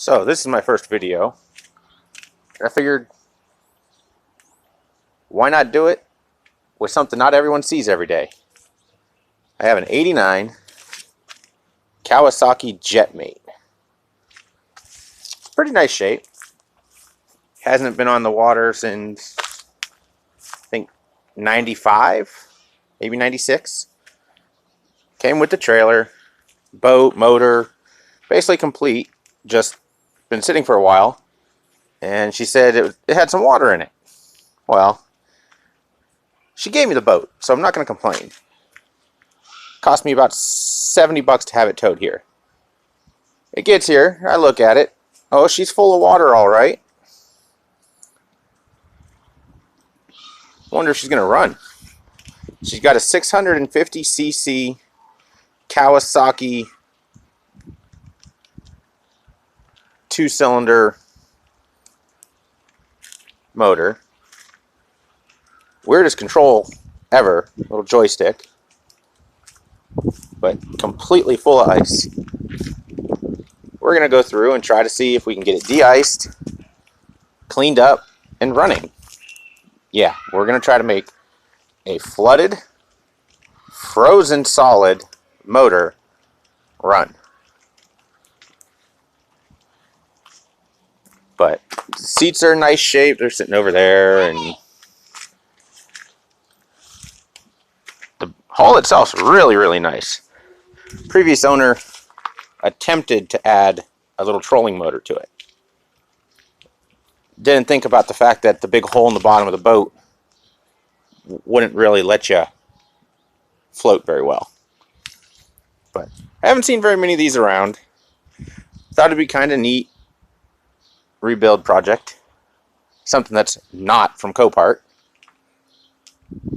So this is my first video. I figured, why not do it with something not everyone sees every day? I have an '89 Kawasaki Jetmate. Pretty nice shape. Hasn't been on the water since, I think, 95, maybe 96. Came with the trailer, boat, motor, basically complete. Just been sitting for a while, and she said it had some water in it. Well, she gave me the boat, so I'm not going to complain. Cost me about $70 to have it towed here. It gets here, I look at it. Oh, she's full of water, all right. Wonder if she's going to run. She's got a 650cc Kawasaki 2-cylinder motor. Weirdest control ever. Little joystick. But completely full of ice. We're going to go through and try to see if we can get it de-iced, cleaned up, and running. Yeah, we're going to try to make a flooded, frozen solid motor run. But the seats are in nice shape. They're sitting over there, and the hull itself is really, really nice. Previous owner attempted to add a little trolling motor to it. Didn't think about the fact that the big hole in the bottom of the boat wouldn't really let you float very well. But I haven't seen very many of these around. Thought it'd be kind of neat rebuild project. Something that's not from COPART.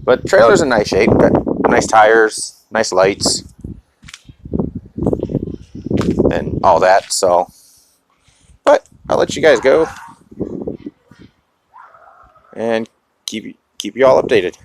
But the trailer's in nice shape. Got nice tires, nice lights, and all that. So, but I'll let you guys go and keep you all updated.